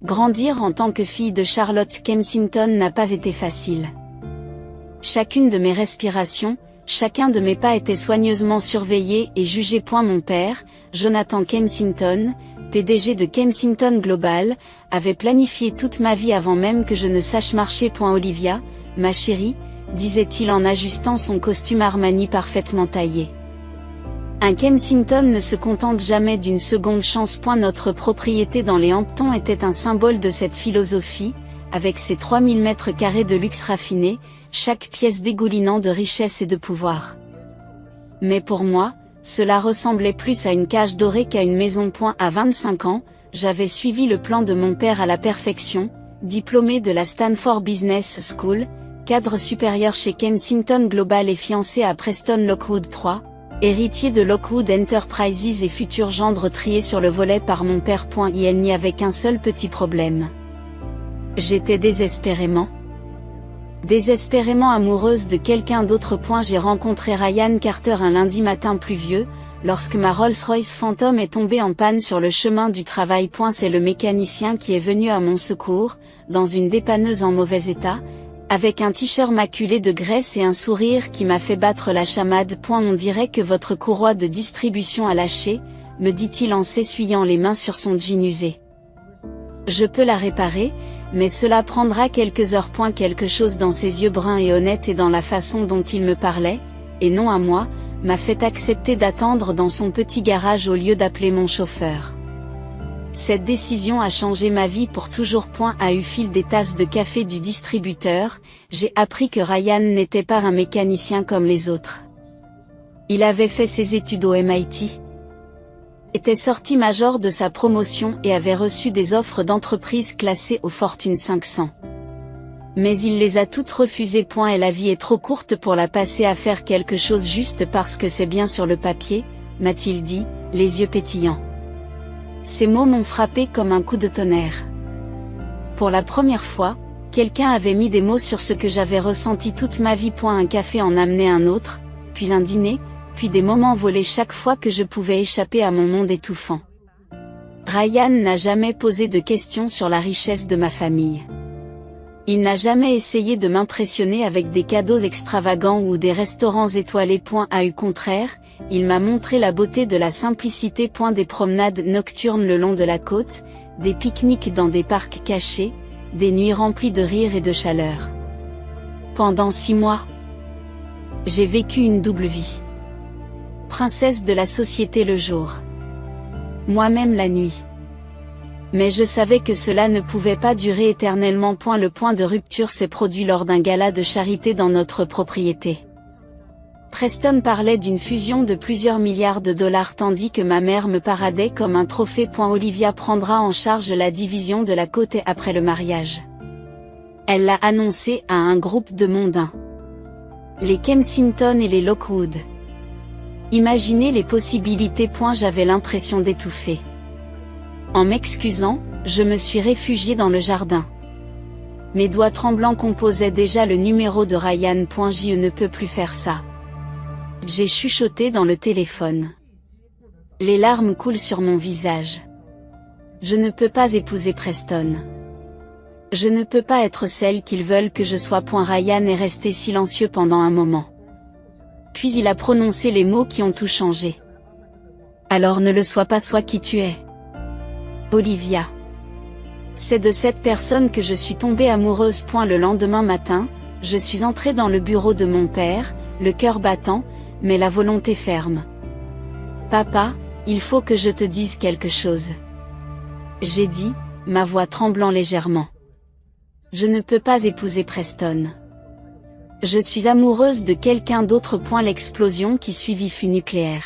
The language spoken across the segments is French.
Grandir en tant que fille de Charlotte Kensington n'a pas été facile. Chacune de mes respirations, chacun de mes pas était soigneusement surveillé et jugé. Mon père, Jonathan Kensington, PDG de Kensington Global, avait planifié toute ma vie avant même que je ne sache marcher. Olivia, ma chérie, disait-il en ajustant son costume Armani parfaitement taillé. Un Kensington ne se contente jamais d'une seconde chance. Notre propriété dans les Hamptons était un symbole de cette philosophie, avec ses 3000 mètres carrés de luxe raffiné, chaque pièce dégoulinant de richesse et de pouvoir. Mais pour moi, cela ressemblait plus à une cage dorée qu'à une maison. À 25 ans, j'avais suivi le plan de mon père à la perfection, diplômé de la Stanford Business School, cadre supérieur chez Kensington Global et fiancé à Preston Lockwood III, héritier de Lockwood Enterprises et futur gendre trié sur le volet par mon père. Il n'y avait qu'un seul petit problème. J'étais désespérément amoureuse de quelqu'un d'autre. J'ai rencontré Ryan Carter un lundi matin pluvieux, lorsque ma Rolls-Royce Phantom est tombée en panne sur le chemin du travail. C'est le mécanicien qui est venu à mon secours, dans une dépanneuse en mauvais état, avec un t-shirt maculé de graisse et un sourire qui m'a fait battre la chamade. On dirait que votre courroie de distribution a lâché, me dit-il en s'essuyant les mains sur son jean usé. Je peux la réparer, mais cela prendra quelques heures. Quelque chose dans ses yeux bruns et honnêtes et dans la façon dont il me parlait, et non à moi, m'a fait accepter d'attendre dans son petit garage au lieu d'appeler mon chauffeur. Cette décision a changé ma vie pour toujours. À eu fil des tasses de café du distributeur, j'ai appris que Ryan n'était pas un mécanicien comme les autres. Il avait fait ses études au MIT, était sorti major de sa promotion et avait reçu des offres d'entreprises classées au Fortune 500. Mais il les a toutes refusées. Et la vie est trop courte pour la passer à faire quelque chose juste parce que c'est bien sur le papier, m'a-t-il dit, les yeux pétillants. Ces mots m'ont frappé comme un coup de tonnerre. Pour la première fois, quelqu'un avait mis des mots sur ce que j'avais ressenti toute ma vie. Un café en amenait un autre, puis un dîner, puis des moments volés chaque fois que je pouvais échapper à mon monde étouffant. Ryan n'a jamais posé de questions sur la richesse de ma famille. Il n'a jamais essayé de m'impressionner avec des cadeaux extravagants ou des restaurants étoilés. À eu contraire, il m'a montré la beauté de la simplicité. Des promenades nocturnes le long de la côte, des pique-niques dans des parcs cachés, des nuits remplies de rire et de chaleur. Pendant 6 mois, j'ai vécu une double vie. Princesse de la société le jour, moi-même la nuit. Mais je savais que cela ne pouvait pas durer éternellement. Le point de rupture s'est produit lors d'un gala de charité dans notre propriété. Preston parlait d'une fusion de plusieurs milliards de dollars tandis que ma mère me paradait comme un trophée. Olivia prendra en charge la division de la côte après le mariage. Elle l'a annoncé à un groupe de mondains. Les Kensington et les Lockwood. Imaginez les possibilités. J'avais l'impression d'étouffer. En m'excusant, je me suis réfugiée dans le jardin. Mes doigts tremblants composaient déjà le numéro de Ryan. Je ne peux plus faire ça. J'ai chuchoté dans le téléphone. Les larmes coulent sur mon visage. Je ne peux pas épouser Preston. Je ne peux pas être celle qu'ils veulent que je sois. Ryan est resté silencieux pendant un moment. Puis il a prononcé les mots qui ont tout changé. Alors ne le sois pas, sois qui tu es. Olivia. C'est de cette personne que je suis tombée amoureuse. Le lendemain matin, je suis entrée dans le bureau de mon père, le cœur battant, mais la volonté ferme. Papa, il faut que je te dise quelque chose. J'ai dit, ma voix tremblant légèrement. Je ne peux pas épouser Preston. Je suis amoureuse de quelqu'un d'autre. L'explosion qui suivit fut nucléaire.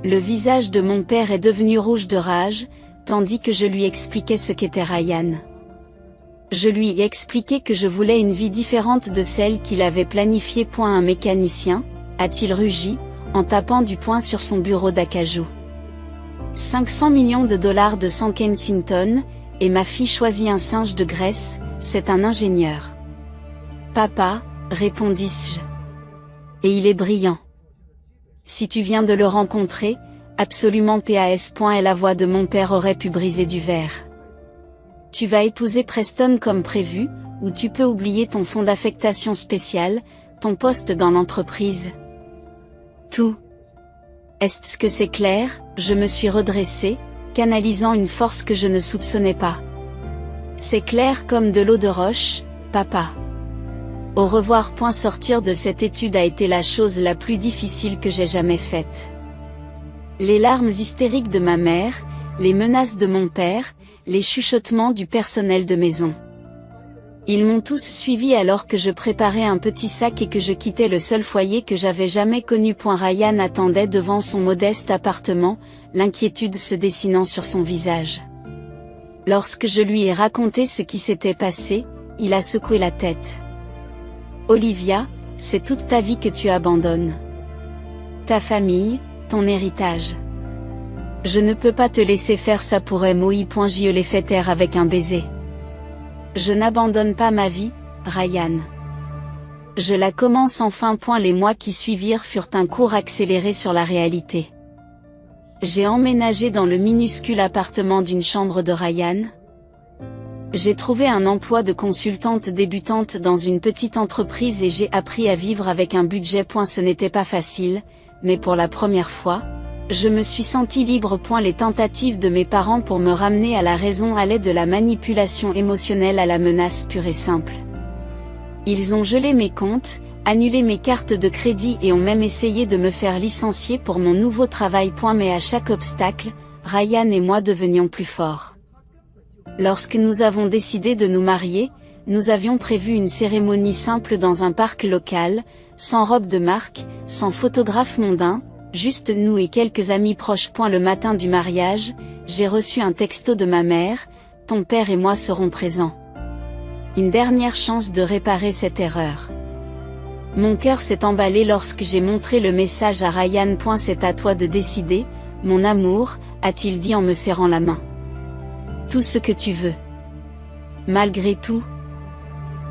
Le visage de mon père est devenu rouge de rage, tandis que je lui expliquais ce qu'était Ryan. Je lui ai expliqué que je voulais une vie différente de celle qu'il avait planifiée. Un mécanicien, a-t-il rugi, en tapant du poing sur son bureau d'acajou. 500 millions de dollars de 100 Kensington, et ma fille choisit un singe de graisse, c'est un ingénieur. Papa, répondis-je. Et il est brillant. Si tu viens de le rencontrer, absolument pas. Et la voix de mon père aurait pu briser du verre. Tu vas épouser Preston comme prévu, ou tu peux oublier ton fonds d'affectation spéciale, ton poste dans l'entreprise. Tout. Est-ce que c'est clair? Je me suis redressée, canalisant une force que je ne soupçonnais pas. C'est clair comme de l'eau de roche, papa. Au revoir. Sortir de cette étude a été la chose la plus difficile que j'ai jamais faite. Les larmes hystériques de ma mère, les menaces de mon père, les chuchotements du personnel de maison. Ils m'ont tous suivi alors que je préparais un petit sac et que je quittais le seul foyer que j'avais jamais connu. Ryan attendait devant son modeste appartement, l'inquiétude se dessinant sur son visage. Lorsque je lui ai raconté ce qui s'était passé, il a secoué la tête. Olivia, c'est toute ta vie que tu abandonnes. Ta famille, ton héritage. Je ne peux pas te laisser faire ça pour moi. Je l'ai fait taire avec un baiser. Je n'abandonne pas ma vie, Ryan. Je la commence enfin. Les mois qui suivirent furent un cours accéléré sur la réalité. J'ai emménagé dans le minuscule appartement d'une chambre de Ryan. J'ai trouvé un emploi de consultante débutante dans une petite entreprise et j'ai appris à vivre avec un budget. Ce n'était pas facile, mais pour la première fois, je me suis sentie libre. Les tentatives de mes parents pour me ramener à la raison allaient de la manipulation émotionnelle à la menace pure et simple. Ils ont gelé mes comptes, annulé mes cartes de crédit et ont même essayé de me faire licencier pour mon nouveau travail. Mais à chaque obstacle, Ryan et moi devenions plus forts. Lorsque nous avons décidé de nous marier, nous avions prévu une cérémonie simple dans un parc local, sans robe de marque, sans photographe mondain, juste nous et quelques amis proches. Le matin du mariage, j'ai reçu un texto de ma mère, ton père et moi serons présents. Une dernière chance de réparer cette erreur. Mon cœur s'est emballé lorsque j'ai montré le message à Ryan. C'est à toi de décider, mon amour, a-t-il dit en me serrant la main. Tout ce que tu veux. Malgré tout.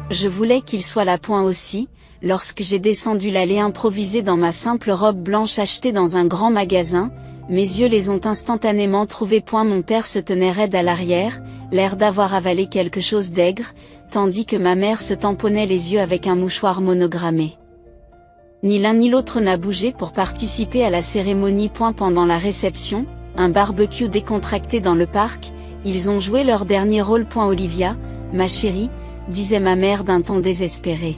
Je voulais qu'il soit là. Aussi, lorsque j'ai descendu l'allée improvisée dans ma simple robe blanche achetée dans un grand magasin, mes yeux les ont instantanément trouvés. Mon père se tenait raide à l'arrière, l'air d'avoir avalé quelque chose d'aigre, tandis que ma mère se tamponnait les yeux avec un mouchoir monogrammé. Ni l'un ni l'autre n'a bougé pour participer à la cérémonie. Pendant la réception, un barbecue décontracté dans le parc, ils ont joué leur dernier rôle. Olivia, ma chérie, disait ma mère d'un ton désespéré.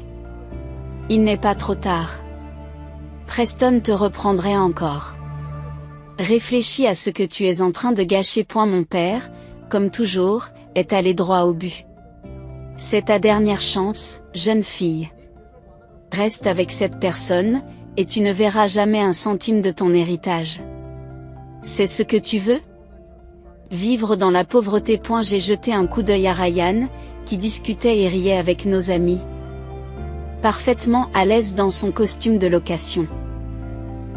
Il n'est pas trop tard. Preston te reprendrait encore. Réfléchis à ce que tu es en train de gâcher. Mon père, comme toujours, est allé droit au but. C'est ta dernière chance, jeune fille. Reste avec cette personne, et tu ne verras jamais un centime de ton héritage. C'est ce que tu veux? Vivre dans la pauvreté. J'ai jeté un coup d'œil à Ryan, qui discutait et riait avec nos amis. Parfaitement à l'aise dans son costume de location.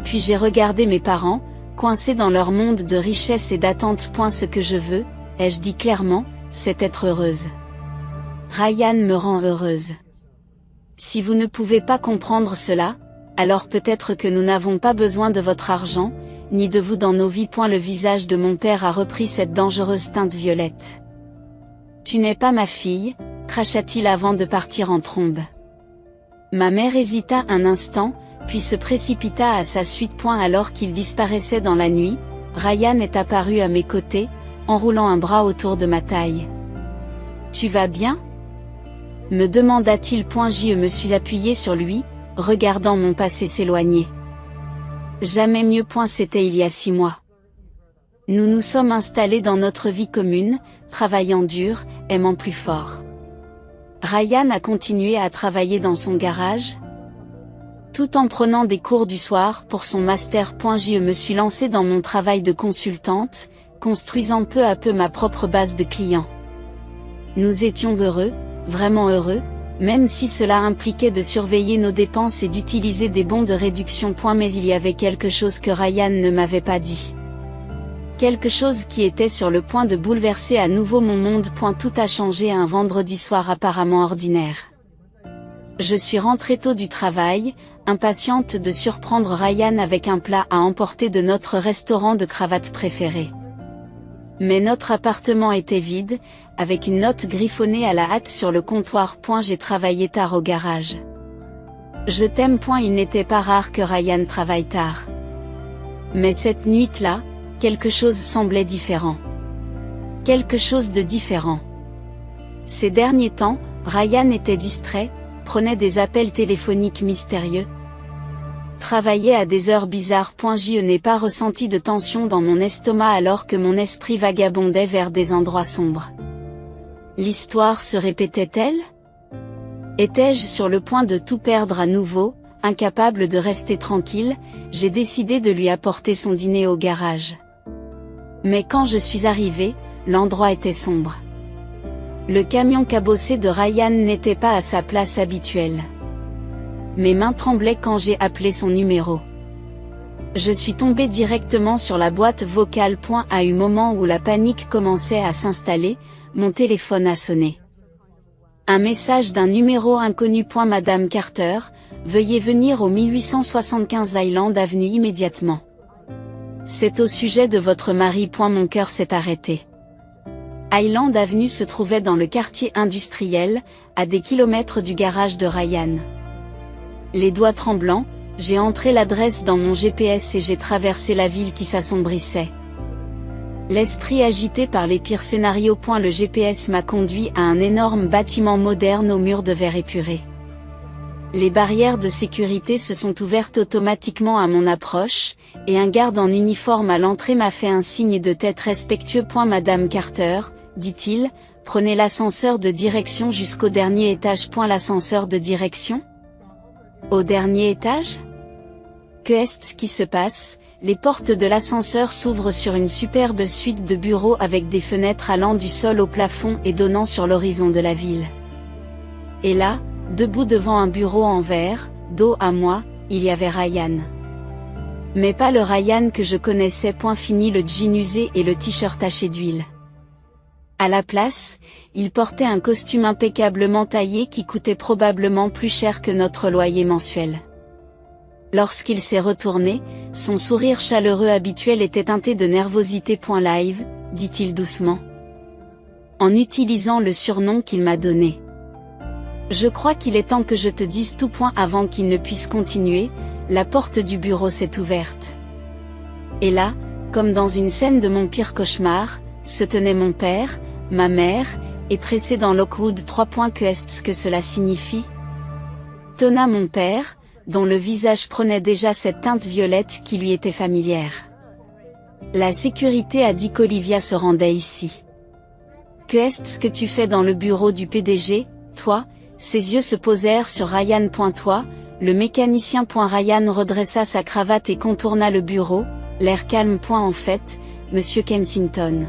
Puis j'ai regardé mes parents, coincés dans leur monde de richesse et d'attente. Ce que je veux, ai-je dit clairement, c'est être heureuse. Ryan me rend heureuse. Si vous ne pouvez pas comprendre cela, alors peut-être que nous n'avons pas besoin de votre argent, ni de vous dans nos vies. Le visage de mon père a repris cette dangereuse teinte violette. Tu n'es pas ma fille, cracha-t-il avant de partir en trombe. Ma mère hésita un instant, puis se précipita à sa suite. Alors qu'il disparaissait dans la nuit, Ryan est apparu à mes côtés, enroulant un bras autour de ma taille. Tu vas bien? Me demanda-t-il. Je me suis appuyé sur lui, regardant mon passé s'éloigner. Jamais mieux. C'était il y a 6 mois. Nous nous sommes installés dans notre vie commune, travaillant dur, aimant plus fort. Ryan a continué à travailler dans son garage, tout en prenant des cours du soir pour son master. Je me suis lancée dans mon travail de consultante, construisant peu à peu ma propre base de clients. Nous étions heureux, vraiment heureux, même si cela impliquait de surveiller nos dépenses et d'utiliser des bons de réduction. Mais il y avait quelque chose que Ryan ne m'avait pas dit. Quelque chose qui était sur le point de bouleverser à nouveau mon monde. Tout a changé un vendredi soir apparemment ordinaire. Je suis rentrée tôt du travail, impatiente de surprendre Ryan avec un plat à emporter de notre restaurant de cravate préféré. Mais notre appartement était vide, avec une note griffonnée à la hâte sur le comptoir. J'ai travaillé tard au garage. Je t'aime. Il n'était pas rare que Ryan travaille tard. Mais cette nuit-là, quelque chose semblait différent. Quelque chose de différent. Ces derniers temps, Ryan était distrait, prenait des appels téléphoniques mystérieux. Travaillait à des heures bizarres. Je n'ai pas ressenti de tension dans mon estomac alors que mon esprit vagabondait vers des endroits sombres. L'histoire se répétait-elle? Étais-je sur le point de tout perdre à nouveau, incapable de rester tranquille? J'ai décidé de lui apporter son dîner au garage. Mais quand je suis arrivé, l'endroit était sombre. Le camion cabossé de Ryan n'était pas à sa place habituelle. Mes mains tremblaient quand j'ai appelé son numéro. Je suis tombé directement sur la boîte vocale. À un moment où la panique commençait à s'installer, mon téléphone a sonné. Un message d'un numéro inconnu. Madame Carter, veuillez venir au 1875 Highland Avenue immédiatement. C'est au sujet de votre mari. Mon cœur s'est arrêté. Highland Avenue se trouvait dans le quartier industriel, à des kilomètres du garage de Ryan. Les doigts tremblants, j'ai entré l'adresse dans mon GPS et j'ai traversé la ville qui s'assombrissait. L'esprit agité par les pires scénarios. Le GPS m'a conduit à un énorme bâtiment moderne aux murs de verre épuré. Les barrières de sécurité se sont ouvertes automatiquement à mon approche, et un garde en uniforme à l'entrée m'a fait un signe de tête respectueux. Madame Carter, dit-il, prenez l'ascenseur de direction jusqu'au dernier étage. L'ascenseur de direction? Au dernier étage? Qu'est-ce qui se passe? Les portes de l'ascenseur s'ouvrent sur une superbe suite de bureaux avec des fenêtres allant du sol au plafond et donnant sur l'horizon de la ville. Et là, debout devant un bureau en verre, dos à moi, il y avait Ryan. Mais pas le Ryan que je connaissais. Fini le jean usé et le t-shirt taché d'huile. À la place, il portait un costume impeccablement taillé qui coûtait probablement plus cher que notre loyer mensuel. Lorsqu'il s'est retourné, son sourire chaleureux habituel était teinté de nervosité. Live, dit-il doucement, en utilisant le surnom qu'il m'a donné. Je crois qu'il est temps que je te dise tout. Avant qu'il ne puisse continuer, la porte du bureau s'est ouverte. Et là, comme dans une scène de mon pire cauchemar, se tenaient mon père, ma mère, et pressé dans Lockwood 3. Qu'est-ce que cela signifie? Tonna mon père, dont le visage prenait déjà cette teinte violette qui lui était familière. La sécurité a dit qu'Olivia se rendait ici. Qu'est-ce que tu fais dans le bureau du PDG, toi? Ses yeux se posèrent sur Ryan. Toi, le mécanicien. Ryan redressa sa cravate et contourna le bureau, l'air calme. En fait, Monsieur Kensington,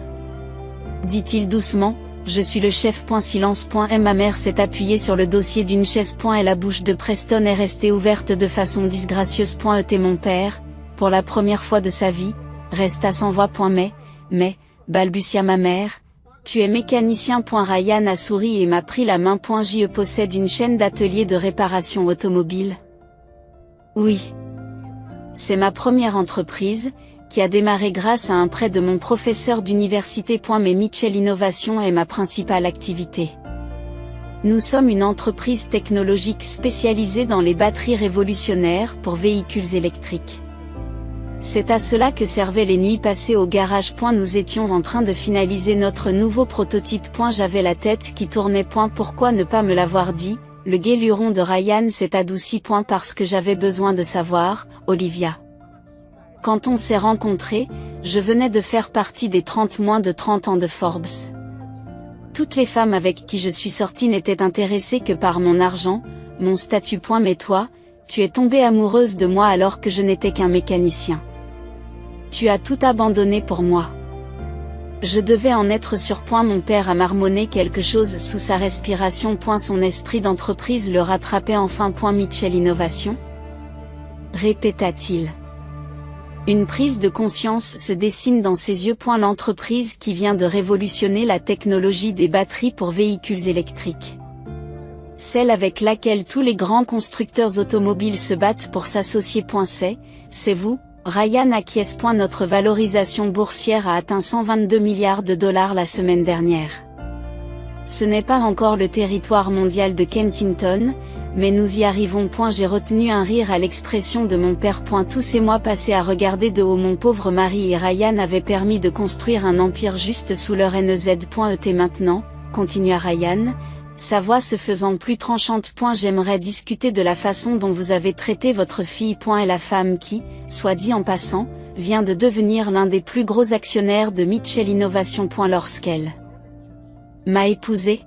dit-il doucement, je suis le chef. Silence. Ma mère s'est appuyée sur le dossier d'une chaise. Et la bouche de Preston est restée ouverte de façon disgracieuse. Était mon père, pour la première fois de sa vie, resta sans voix. Mais, balbutia ma mère, tu es mécanicien. Ryan a souri et m'a pris la main. Je possède une chaîne d'ateliers de réparation automobile. Oui. C'est ma première entreprise, qui a démarré grâce à un prêt de mon professeur d'université. Mais Mitchell Innovation est ma principale activité. Nous sommes une entreprise technologique spécialisée dans les batteries révolutionnaires pour véhicules électriques. C'est à cela que servaient les nuits passées au garage. Nous étions en train de finaliser notre nouveau prototype. J'avais la tête qui tournait. Pourquoi ne pas me l'avoir dit? Le gai luron de Ryan s'est adouci. Parce que j'avais besoin de savoir, Olivia. Quand on s'est rencontrés, je venais de faire partie des 30 moins de 30 ans de Forbes. Toutes les femmes avec qui je suis sortie n'étaient intéressées que par mon argent, mon statut. Mais toi, tu es tombée amoureuse de moi alors que je n'étais qu'un mécanicien. Tu as tout abandonné pour moi. Je devais en être sûr. Mon père a marmonné quelque chose sous sa respiration. Son esprit d'entreprise le rattrapait enfin. Mitchell Innovation, répéta-t-il. Une prise de conscience se dessine dans ses yeux. L'entreprise qui vient de révolutionner la technologie des batteries pour véhicules électriques. Celle avec laquelle tous les grands constructeurs automobiles se battent pour s'associer. C'est vous, Ryan acquiesce. Notre valorisation boursière a atteint 122 milliards de dollars la semaine dernière. Ce n'est pas encore le territoire mondial de Kensington, mais nous y arrivons. J'ai retenu un rire à l'expression de mon père. Tous ces mois passés à regarder de haut mon pauvre mari et Ryan avaient permis de construire un empire juste sous leur NEZ. Et maintenant, continua Ryan, sa voix se faisant plus tranchante. J'aimerais discuter de la façon dont vous avez traité votre fille. Et la femme qui, soit dit en passant, vient de devenir l'un des plus gros actionnaires de Mitchell Innovation. Lorsqu'elle m'a épousé.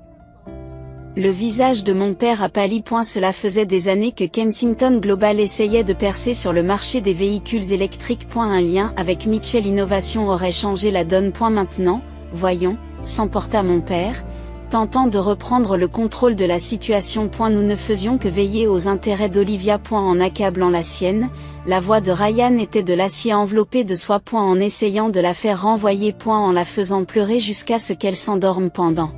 Le visage de mon père a pâli. Cela faisait des années que Kensington Global essayait de percer sur le marché des véhicules électriques. Un lien avec Mitchell Innovation aurait changé la donne. Maintenant, voyons, s'emporta mon père, tentant de reprendre le contrôle de la situation. Nous ne faisions que veiller aux intérêts d'Olivia. En accablant la sienne, la voix de Ryan était de l'acier enveloppé de soie. En essayant de la faire renvoyer. En la faisant pleurer jusqu'à ce qu'elle s'endorme pendant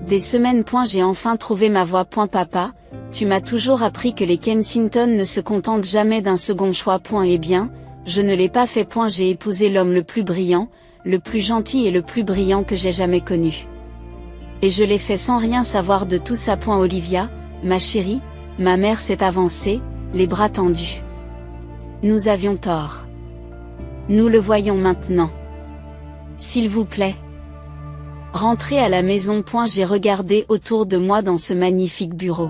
des semaines. J'ai enfin trouvé ma voie. Papa, tu m'as toujours appris que les Kensington ne se contentent jamais d'un second choix. Eh bien, je ne l'ai pas fait. J'ai épousé l'homme le plus brillant, le plus gentil et le plus brillant que j'ai jamais connu. Et je l'ai fait sans rien savoir de tout ça. Olivia, ma chérie, ma mère s'est avancée, les bras tendus. Nous avions tort. Nous le voyons maintenant. S'il vous plaît. Rentrez à la maison. J'ai regardé autour de moi dans ce magnifique bureau.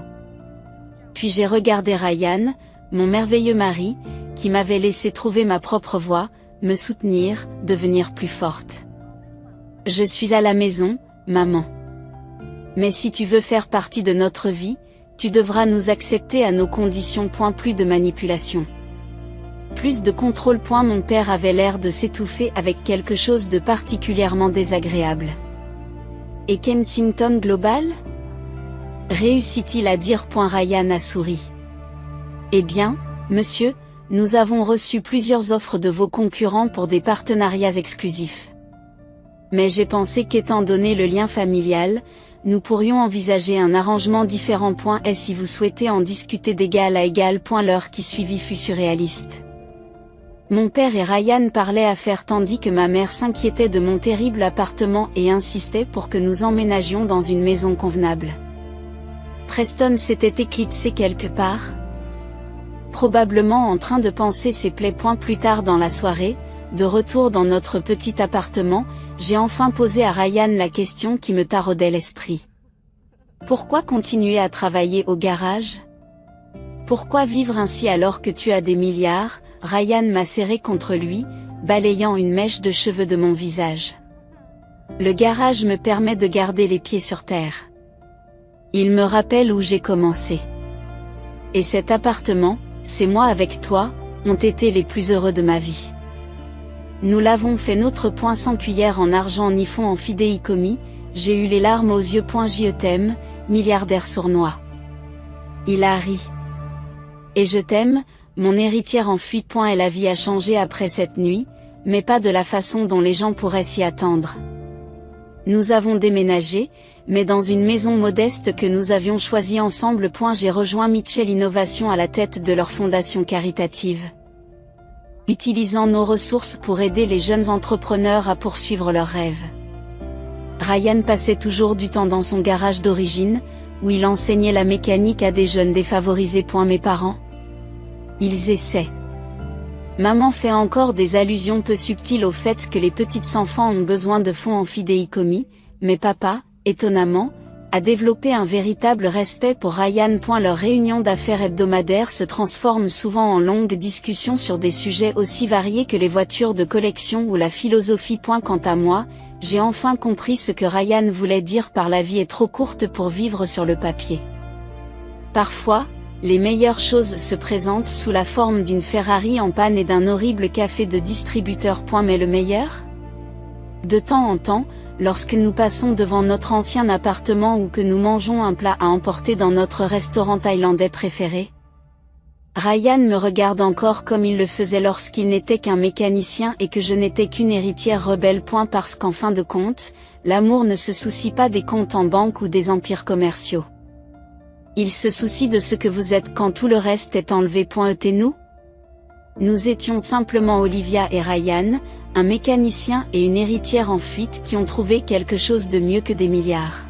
Puis j'ai regardé Ryan, mon merveilleux mari, qui m'avait laissé trouver ma propre voie, me soutenir, devenir plus forte. Je suis à la maison, maman. Mais si tu veux faire partie de notre vie, tu devras nous accepter à nos conditions. Plus de manipulation. Plus de contrôle. Mon père avait l'air de s'étouffer avec quelque chose de particulièrement désagréable. Et Kensington Global ? Réussit-il à dire. Ryan a souri. Eh bien, monsieur, nous avons reçu plusieurs offres de vos concurrents pour des partenariats exclusifs. Mais j'ai pensé qu'étant donné le lien familial, nous pourrions envisager un arrangement différent. Et si vous souhaitez en discuter d'égal à égal. L'heure qui suivit fut surréaliste. Mon père et Ryan parlaient affaires tandis que ma mère s'inquiétait de mon terrible appartement et insistait pour que nous emménagions dans une maison convenable. Preston s'était éclipsé quelque part. Probablement en train de panser ses plaies. Plus tard dans la soirée, de retour dans notre petit appartement, j'ai enfin posé à Ryan la question qui me taraudait l'esprit. Pourquoi continuer à travailler au garage ? Pourquoi vivre ainsi alors que tu as des milliards ? Ryan m'a serré contre lui, balayant une mèche de cheveux de mon visage. Le garage me permet de garder les pieds sur terre. Il me rappelle où j'ai commencé. Et cet appartement, c'est moi avec toi, ont été les plus heureux de ma vie. Nous l'avons fait notre. Sans cuillère en argent ni fonds en fidéicommis, j'ai eu les larmes aux yeux. Je t'aime, milliardaire sournois. Il a ri. Et je t'aime, mon héritière en fuite. Et la vie a changé après cette nuit, mais pas de la façon dont les gens pourraient s'y attendre. Nous avons déménagé, mais dans une maison modeste que nous avions choisie ensemble. J'ai rejoint Mitchell Innovation à la tête de leur fondation caritative. Utilisant nos ressources pour aider les jeunes entrepreneurs à poursuivre leurs rêves. Ryan passait toujours du temps dans son garage d'origine, où il enseignait la mécanique à des jeunes défavorisés. Mes parents, ils essaient. Maman fait encore des allusions peu subtiles au fait que les petits enfants ont besoin de fonds en fidéicommis, mais papa, étonnamment, a développé un véritable respect pour Ryan. Leurs réunions d'affaires hebdomadaires se transforment souvent en longues discussions sur des sujets aussi variés que les voitures de collection ou la philosophie. Quant à moi, j'ai enfin compris ce que Ryan voulait dire par la vie est trop courte pour vivre sur le papier. Parfois, les meilleures choses se présentent sous la forme d'une Ferrari en panne et d'un horrible café de distributeur. Mais le meilleur ? De temps en temps, lorsque nous passons devant notre ancien appartement ou que nous mangeons un plat à emporter dans notre restaurant thaïlandais préféré. Ryan me regarde encore comme il le faisait lorsqu'il n'était qu'un mécanicien et que je n'étais qu'une héritière rebelle. Parce qu'en fin de compte, l'amour ne se soucie pas des comptes en banque ou des empires commerciaux. Il se soucie de ce que vous êtes quand tout le reste est enlevé. Et nous ? Nous étions simplement Olivia et Ryan, un mécanicien et une héritière en fuite qui ont trouvé quelque chose de mieux que des milliards.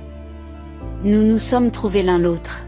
Nous nous sommes trouvés l'un l'autre.